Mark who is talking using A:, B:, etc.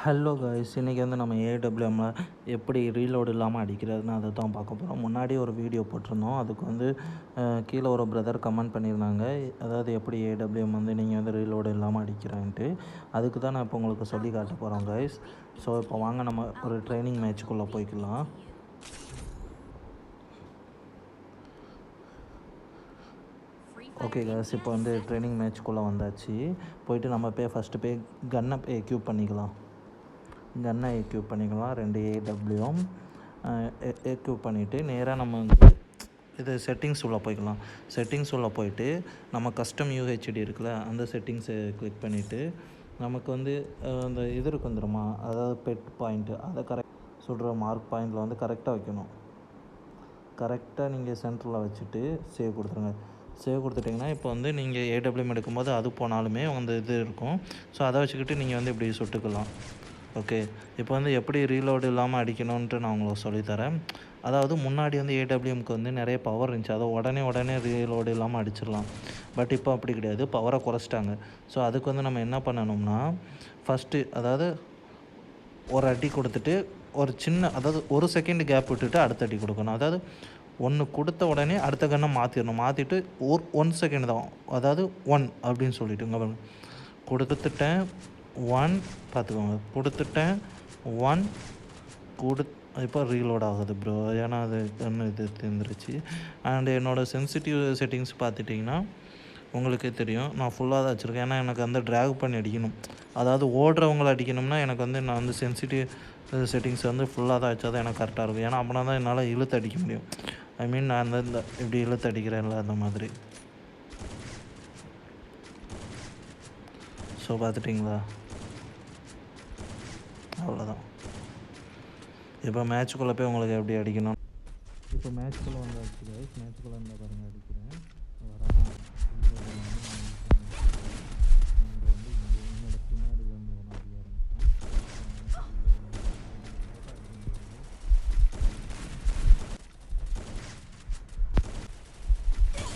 A: Hello guys, இன்றைக்கி வந்து நம்ம ஏடபிள்யூஎம்ல எப்படி ரீலோடு இல்லாமல் அடிக்கிறதுன்னு அதை தான் பார்க்க போகிறோம். முன்னாடி ஒரு வீடியோ போட்டிருந்தோம். அதுக்கு வந்து கீழே ஒரு பிரதர் கமெண்ட் பண்ணியிருந்தாங்க. அதாவது எப்படி ஏடபிள்யூஎம் வந்து நீங்கள் வந்து ரீலோடு இல்லாமல் அடிக்கிறேன்ட்டு. அதுக்கு தான் நான் இப்போ உங்களுக்கு சொல்லி காட்ட போகிறோம் காய்ஸ். ஸோ இப்போ வாங்க நம்ம ஒரு ட்ரைனிங் மேட்ச்சுக்குள்ளே போய்க்கலாம். ஓகே காய்ஸ், இப்போ வந்து ட்ரைனிங் மேட்ச்சுக்குள்ளே வந்தாச்சு. போயிட்டு நம்ம ஃபஸ்ட்டு கன்னை எக்யூப் பண்ணிக்கலாம். கன்னை எக்யூப் பண்ணிக்கலாம். 2 ஏடபிள்யூஎம் எக்யூப் பண்ணிவிட்டு நேராக நம்ம வந்து இது செட்டிங்ஸ் உள்ளே போய்க்கலாம். செட்டிங்ஸ் உள்ளே போயிட்டு நம்ம கஸ்டம் யூஹெச்டி இருக்குல்ல, அந்த செட்டிங்ஸை கிளிக் பண்ணிவிட்டு நமக்கு வந்து அந்த இது இருக்கு வந்துடுமா, அதாவது பெட் பாயிண்ட்டு, அதை கரெக்ட் சொல்கிற மார்க் பாயிண்டில் வந்து கரெக்டாக வைக்கணும். கரெக்டாக நீங்கள் சென்டரில் வச்சுட்டு சேவ் கொடுத்துருங்க. சேவ் கொடுத்துட்டிங்கன்னா இப்போ வந்து நீங்கள் ஏடபிள்யூஎம் எடுக்கும்போது அது போனாலுமே அந்த இது இருக்கும். ஸோ அதை வச்சுக்கிட்டு நீங்கள் வந்து இப்படி சுட்டுக்கலாம். ஓகே, இப்போ வந்து எப்படி ரீலோடு இல்லாமல் அடிக்கணுன்ட்டு நான் உங்களுக்கு சொல்லித்தரேன். அதாவது முன்னாடி வந்து ஏடபிள்யூஎம்க்கு வந்து நிறைய பவர் இருந்துச்சு. அதை உடனே ரீலோடு இல்லாமல் அடிச்சிடலாம். பட் இப்போ அப்படி கிடையாது, பவரை குறைச்சிட்டாங்க. ஸோ அதுக்கு வந்து நம்ம என்ன பண்ணணும்னா, ஃபஸ்ட்டு அதாவது ஒரு அடி கொடுத்துட்டு ஒரு சின்ன, அதாவது 1 செகண்ட் கேப் விட்டுட்டு அடுத்த அடி கொடுக்கணும். அதாவது ஒன்று கொடுத்த உடனே அடுத்த கன்னை மாற்றிட்டு 1 செகண்ட் தான், அதாவது 1 அப்படின்னு சொல்லிட்டு இங்கே கொடுத்துட்டேன் 1 பார்த்துக்கோங்க, கொடுத்துட்டேன் 1 இப்போ ரீலோட் ஆகுது ப்ரோ, ஏன்னா அது கன்று இது தெரிஞ்சிருச்சு. அண்டு என்னோடய சென்சிட்டிவ் செட்டிங்ஸ் பார்த்துட்டிங்கன்னா உங்களுக்கே தெரியும், நான் ஃபுல்லாக தான் வச்சுருக்கேன். ஏன்னா எனக்கு வந்து ட்ராக் பண்ணி அடிக்கணும். அதாவது ஓடுறவங்களை அடிக்கணும்னா எனக்கு வந்து நான் வந்து சென்சிட்டிவ் செட்டிங்ஸ் வந்து ஃபுல்லாக தான் வச்சா தான் எனக்கு கரெக்டாக இருக்கும். ஏன்னா அப்படின்னா தான் என்னால் இழுத்து அடிக்க முடியும். ஐ மீன் நான் இந்த இப்படி இழுத்து அடிக்கிறேன்ல, அந்த மாதிரி. ஸோ பார்த்துட்டிங்களா, அவ்வளோதான். இப்போ மேட்ச்சுக்குள்ளே போய் உங்களுக்கு எப்படி அடிக்கணும். இப்போ மேட்ச்சுக்குள்ளே வந்தாச்சு கைஸ், மேட்ச்சுக்குள்ளே இருந்தால் பாருங்கள் அடிக்கிறேன்.